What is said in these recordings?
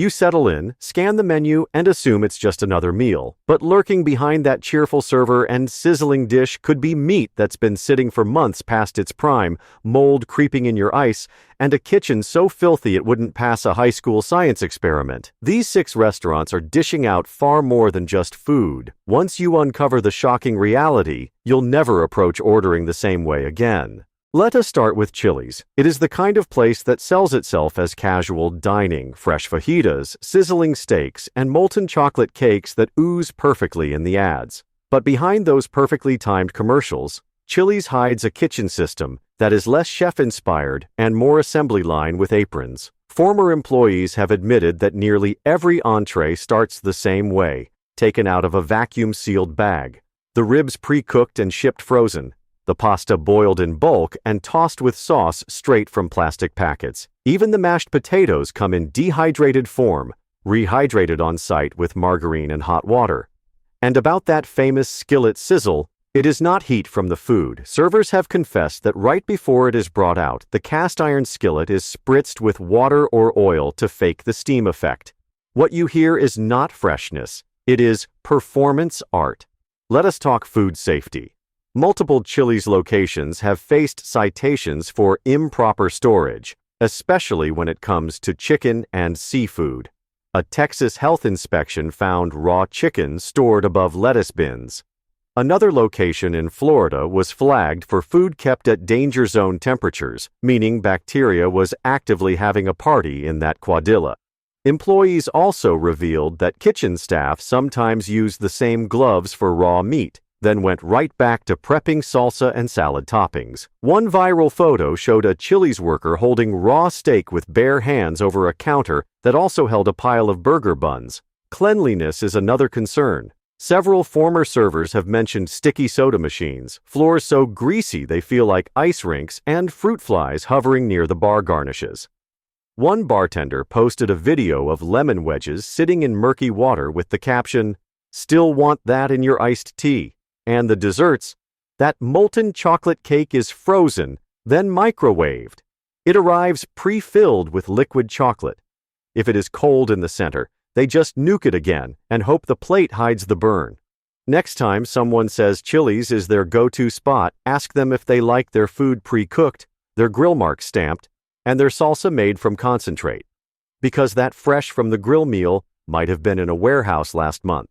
You settle in, scan the menu, and assume it's just another meal. But lurking behind that cheerful server and sizzling dish could be meat that's been sitting for months past its prime, mold creeping in your ice, and a kitchen so filthy it wouldn't pass a high school science experiment. These 6 restaurants are dishing out far more than just food. Once you uncover the shocking reality, you'll never approach ordering the same way again. Let us start with Chili's. It is the kind of place that sells itself as casual dining, fresh fajitas, sizzling steaks, and molten chocolate cakes that ooze perfectly in the ads. But behind those perfectly timed commercials, Chili's hides a kitchen system that is less chef-inspired and more assembly line with aprons. Former employees have admitted that nearly every entree starts the same way, taken out of a vacuum-sealed bag. The ribs pre-cooked and shipped frozen. The pasta boiled in bulk and tossed with sauce straight from plastic packets. Even the mashed potatoes come in dehydrated form, rehydrated on site with margarine and hot water. And about that famous skillet sizzle, it is not heat from the food. Servers have confessed that right before it is brought out, the cast iron skillet is spritzed with water or oil to fake the steam effect. What you hear is not freshness. It is performance art. Let us talk food safety. Multiple Chili's locations have faced citations for improper storage, especially when it comes to chicken and seafood. A Texas health inspection found raw chicken stored above lettuce bins. Another location in Florida was flagged for food kept at danger zone temperatures, meaning bacteria was actively having a party in that quadilla. Employees also revealed that kitchen staff sometimes used the same gloves for raw meat, then went right back to prepping salsa and salad toppings. One viral photo showed a Chili's worker holding raw steak with bare hands over a counter that also held a pile of burger buns. Cleanliness is another concern. Several former servers have mentioned sticky soda machines, floors so greasy they feel like ice rinks, and fruit flies hovering near the bar garnishes. One bartender posted a video of lemon wedges sitting in murky water with the caption, "Still want that in your iced tea?" And the desserts, that molten chocolate cake is frozen, then microwaved. It arrives pre-filled with liquid chocolate. If it is cold in the center, they just nuke it again and hope the plate hides the burn. Next time someone says Chili's is their go-to spot, ask them if they like their food pre-cooked, their grill mark stamped, and their salsa made from concentrate. Because that fresh from the grill meal might have been in a warehouse last month.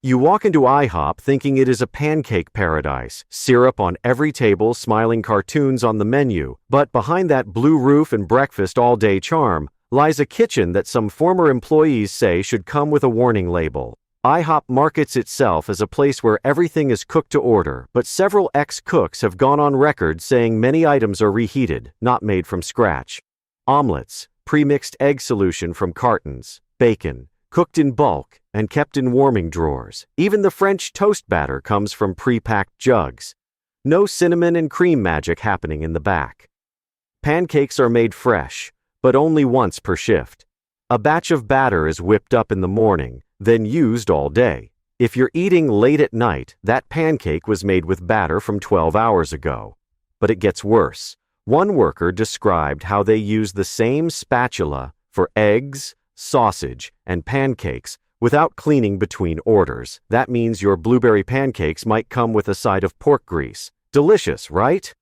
You walk into Ihop thinking it is a pancake paradise, syrup on every table, smiling cartoons on the menu, but behind that blue roof and breakfast all-day charm lies a kitchen that some former employees say should come with a warning label. Ihop markets itself as a place where everything is cooked to order, but several ex-cooks have gone on record saying many items are reheated, not made from scratch. Omelets, pre-mixed egg solution from cartons, bacon, cooked in bulk and kept in warming drawers. Even the French toast batter comes from pre-packed jugs. No cinnamon and cream magic happening in the back. Pancakes are made fresh, but only once per shift. A batch of batter is whipped up in the morning, then used all day. If you're eating late at night, that pancake was made with batter from 12 hours ago. But it gets worse. One worker described how they use the same spatula for eggs, sausage, and pancakes without cleaning between orders. That means your blueberry pancakes might come with a side of pork grease. Delicious, right?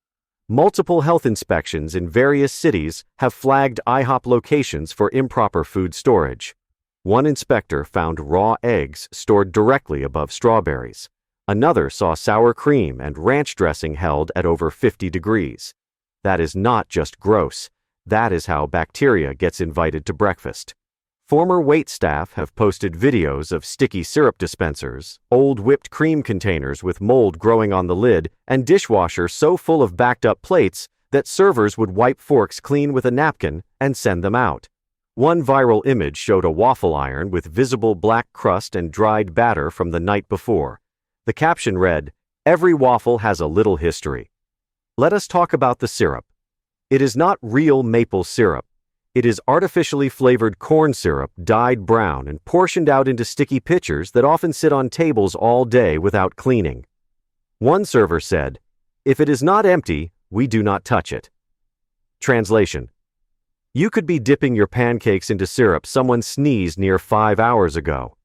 Multiple health inspections in various cities have flagged Ihop locations for improper food storage. One inspector found raw eggs stored directly above strawberries. Another saw sour cream and ranch dressing held at over 50 degrees. That is not just gross. That is how bacteria gets invited to breakfast. Former wait staff have posted videos of sticky syrup dispensers, old whipped cream containers with mold growing on the lid, and dishwasher so full of backed-up plates that servers would wipe forks clean with a napkin and send them out. One viral image showed a waffle iron with visible black crust and dried batter from the night before. The caption read, "Every waffle has a little history." Let us talk about the syrup. It is not real maple syrup. It is artificially flavored corn syrup dyed brown and portioned out into sticky pitchers that often sit on tables all day without cleaning. One server said, "If it is not empty, we do not touch it." Translation: You could be dipping your pancakes into syrup someone sneezed near 5 hours ago.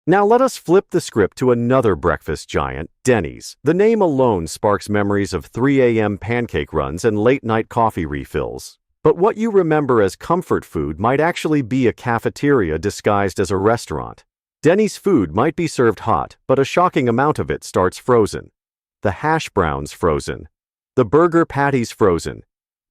Now let us flip the script to another breakfast giant, Denny's. The name alone sparks memories of 3 a.m. pancake runs and late-night coffee refills. But what you remember as comfort food might actually be a cafeteria disguised as a restaurant. Denny's food might be served hot, but a shocking amount of it starts frozen. The hash browns frozen. The burger patties frozen.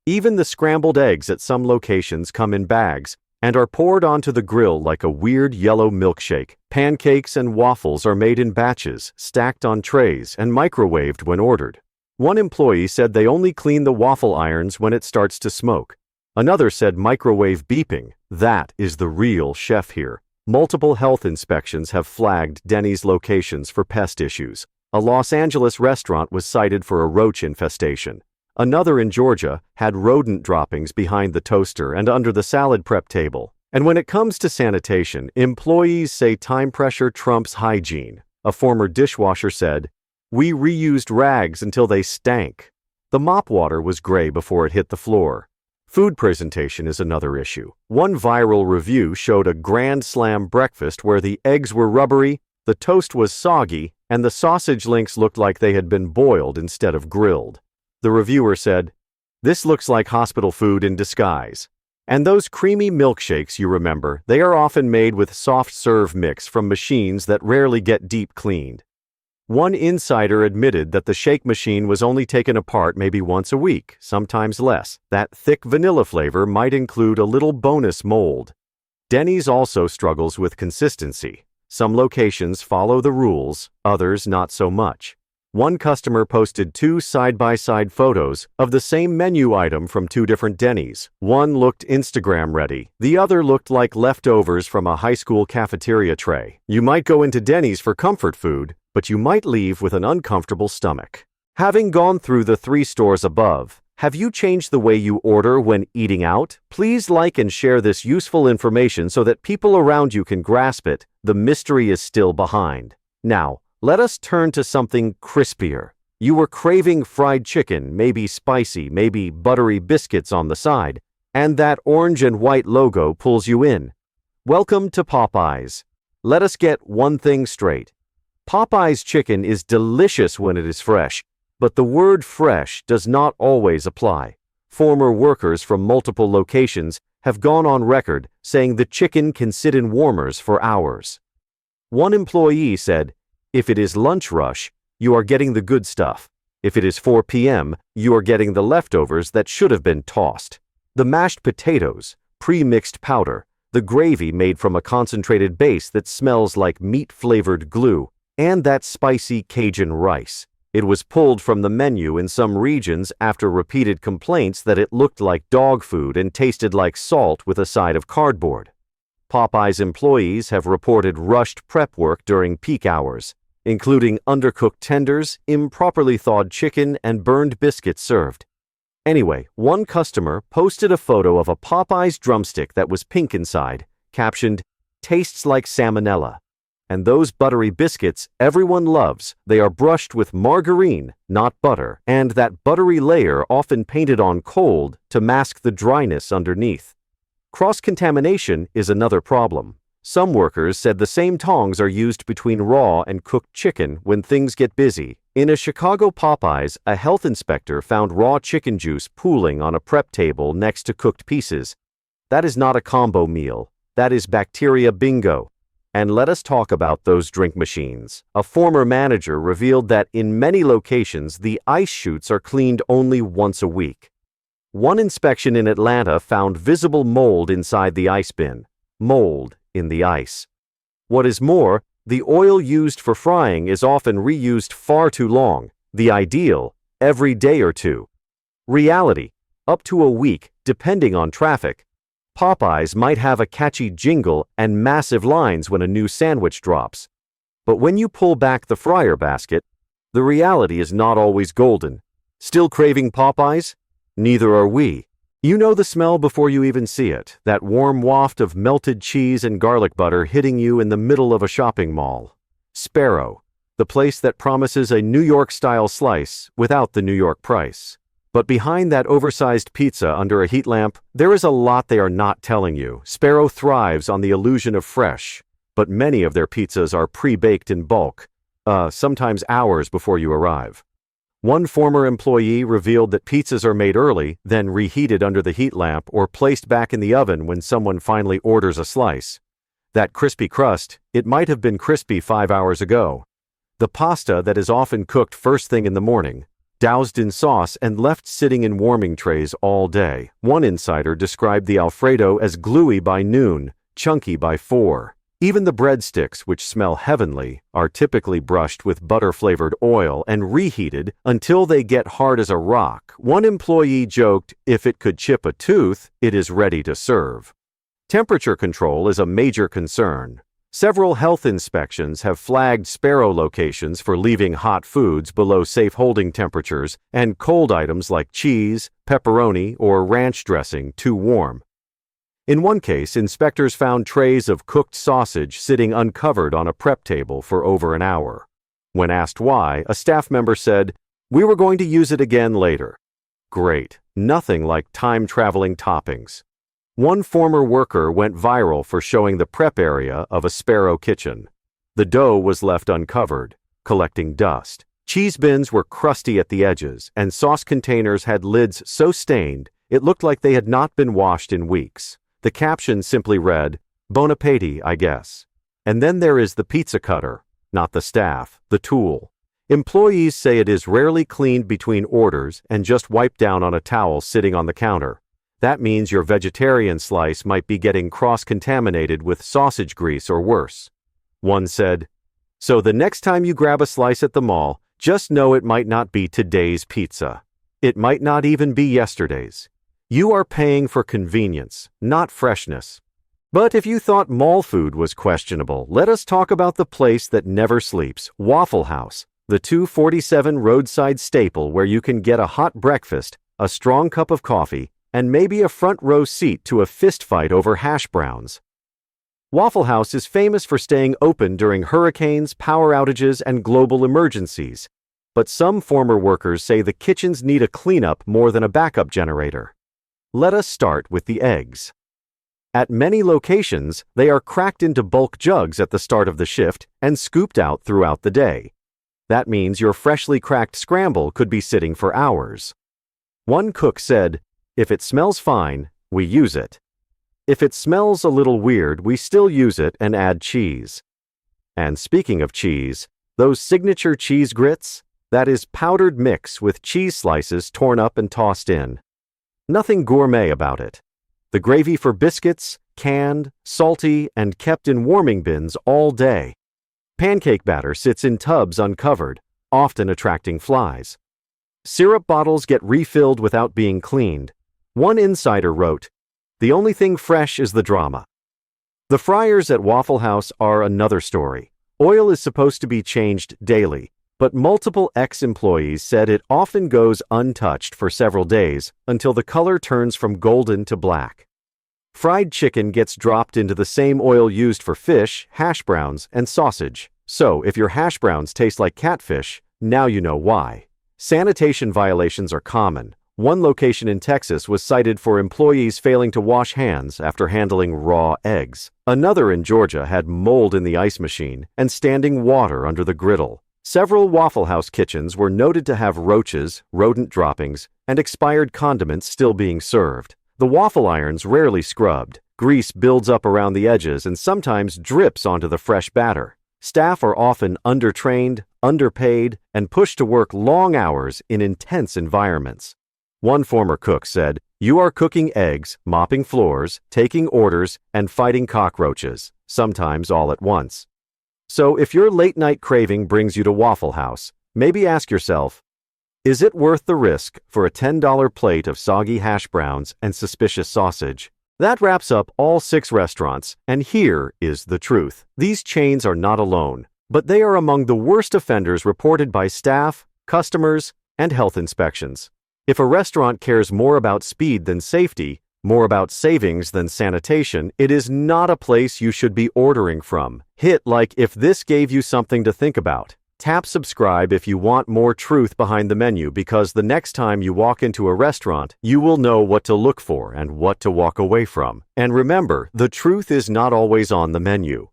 Even the scrambled eggs at some locations come in bags and are poured onto the grill like a weird yellow milkshake. Pancakes and waffles are made in batches, stacked on trays, and microwaved when ordered. One employee said they only clean the waffle irons when it starts to smoke. Another said microwave beeping. That is the real chef here. Multiple health inspections have flagged Denny's locations for pest issues. A Los Angeles restaurant was cited for a roach infestation. Another in Georgia had rodent droppings behind the toaster and under the salad prep table. And when it comes to sanitation, employees say time pressure trumps hygiene. A former dishwasher said, "We reused rags until they stank." The mop water was gray before it hit the floor. Food presentation is another issue. One viral review showed a Grand Slam breakfast where the eggs were rubbery, the toast was soggy, and the sausage links looked like they had been boiled instead of grilled. The reviewer said, "This looks like hospital food in disguise." And those creamy milkshakes you remember, they are often made with soft serve mix from machines that rarely get deep cleaned. One insider admitted that the shake machine was only taken apart maybe once a week, sometimes less. That thick vanilla flavor might include a little bonus mold. Denny's also struggles with consistency. Some locations follow the rules, others not so much. One customer posted 2 side-by-side photos of the same menu item from 2 different Denny's. One looked Instagram-ready. The other looked like leftovers from a high school cafeteria tray. You might go into Denny's for comfort food, but you might leave with an uncomfortable stomach. Having gone through the 3 stores above, have you changed the way you order when eating out? Please like and share this useful information so that people around you can grasp it. The mystery is still behind. Now, let us turn to something crispier. You were craving fried chicken, maybe spicy, maybe buttery biscuits on the side, and that orange and white logo pulls you in. Welcome to Popeyes. Let us get one thing straight. Popeyes chicken is delicious when it is fresh, but the word fresh does not always apply. Former workers from multiple locations have gone on record saying the chicken can sit in warmers for hours. One employee said, "If it is lunch rush, you are getting the good stuff. If it is 4 p.m., you are getting the leftovers that should have been tossed. The mashed potatoes, pre-mixed powder, the gravy made from a concentrated base that smells like meat-flavored glue, and that spicy Cajun rice. It was pulled from the menu in some regions after repeated complaints that it looked like dog food and tasted like salt with a side of cardboard." Popeyes employees have reported rushed prep work during peak hours, including undercooked tenders, improperly thawed chicken, and burned biscuits served. Anyway, one customer posted a photo of a Popeyes drumstick that was pink inside, captioned, "Tastes like salmonella." And those buttery biscuits everyone loves, they are brushed with margarine, not butter, and that buttery layer often painted on cold to mask the dryness underneath. Cross-contamination is another problem. Some workers said the same tongs are used between raw and cooked chicken when things get busy. In a Chicago Popeyes, a health inspector found raw chicken juice pooling on a prep table next to cooked pieces. That is not a combo meal. That is bacteria bingo. And let us talk about those drink machines. A former manager revealed that in many locations, the ice chutes are cleaned only once a week. One inspection in Atlanta found visible mold inside the ice bin. Mold in the ice. What is more, the oil used for frying is often reused far too long. The ideal, every day or two. Reality, up to a week, depending on traffic. Popeyes might have a catchy jingle and massive lines when a new sandwich drops. But when you pull back the fryer basket, the reality is not always golden. Still craving Popeyes? Neither are we. You know the smell before you even see it, that warm waft of melted cheese and garlic butter hitting you in the middle of a shopping mall. Sbarro, the place that promises a New York-style slice without the New York price. But behind that oversized pizza under a heat lamp, there is a lot they are not telling you. Sbarro thrives on the illusion of fresh, but many of their pizzas are pre-baked in bulk, sometimes hours before you arrive. One former employee revealed that pizzas are made early, then reheated under the heat lamp or placed back in the oven when someone finally orders a slice. That crispy crust, it might have been crispy 5 hours ago. The pasta that is often cooked first thing in the morning, doused in sauce and left sitting in warming trays all day. One insider described the Alfredo as gluey by noon, chunky by 4. Even the breadsticks, which smell heavenly, are typically brushed with butter-flavored oil and reheated until they get hard as a rock. One employee joked, if it could chip a tooth, it is ready to serve. Temperature control is a major concern. Several health inspections have flagged Sbarro locations for leaving hot foods below safe holding temperatures and cold items like cheese, pepperoni, or ranch dressing too warm. In one case, inspectors found trays of cooked sausage sitting uncovered on a prep table for over an hour. When asked why, a staff member said, "We were going to use it again later." Great. Nothing like time-traveling toppings. One former worker went viral for showing the prep area of a Sbarro kitchen. The dough was left uncovered, collecting dust. Cheese bins were crusty at the edges, and sauce containers had lids so stained it looked like they had not been washed in weeks. The caption simply read, "Bon appétit, I guess." And then there is the pizza cutter, not the staff, the tool. Employees say it is rarely cleaned between orders and just wiped down on a towel sitting on the counter. That means your vegetarian slice might be getting cross-contaminated with sausage grease or worse. One said, "So the next time you grab a slice at the mall, just know it might not be today's pizza. It might not even be yesterday's. You are paying for convenience, not freshness." But if you thought mall food was questionable, let us talk about the place that never sleeps, Waffle House, the 247 roadside staple where you can get a hot breakfast, a strong cup of coffee, and maybe a front row seat to a fist fight over hash browns. Waffle House is famous for staying open during hurricanes, power outages, and global emergencies. But some former workers say the kitchens need a cleanup more than a backup generator. Let us start with the eggs. At many locations, they are cracked into bulk jugs at the start of the shift and scooped out throughout the day. That means your freshly cracked scramble could be sitting for hours. One cook said, "If it smells fine, we use it. If it smells a little weird, we still use it and add cheese." And speaking of cheese, those signature cheese grits, that is powdered mix with cheese slices torn up and tossed in. Nothing gourmet about it. The gravy for biscuits, canned, salty, and kept in warming bins all day. Pancake batter sits in tubs uncovered, often attracting flies. Syrup bottles get refilled without being cleaned. One insider wrote, "The only thing fresh is the drama." The fryers at Waffle House are another story. Oil is supposed to be changed daily, but multiple ex-employees said it often goes untouched for several days until the color turns from golden to black. Fried chicken gets dropped into the same oil used for fish, hash browns, and sausage. So if your hash browns taste like catfish, now you know why. Sanitation violations are common. One location in Texas was cited for employees failing to wash hands after handling raw eggs. Another in Georgia had mold in the ice machine and standing water under the griddle. Several Waffle House kitchens were noted to have roaches, rodent droppings, and expired condiments still being served. The waffle irons rarely scrubbed. Grease builds up around the edges and sometimes drips onto the fresh batter. Staff are often undertrained, underpaid, and pushed to work long hours in intense environments. One former cook said, "You are cooking eggs, mopping floors, taking orders, and fighting cockroaches, sometimes all at once." So if your late-night craving brings you to Waffle House, maybe ask yourself, is it worth the risk for a $10 plate of soggy hash browns and suspicious sausage? That wraps up all 6 restaurants, and here is the truth. These chains are not alone, but they are among the worst offenders reported by staff, customers, and health inspections. If a restaurant cares more about speed than safety, more about savings than sanitation, it is not a place you should be ordering from. Hit like if this gave you something to think about. Tap subscribe if you want more truth behind the menu, because the next time you walk into a restaurant, you will know what to look for and what to walk away from. And remember, the truth is not always on the menu.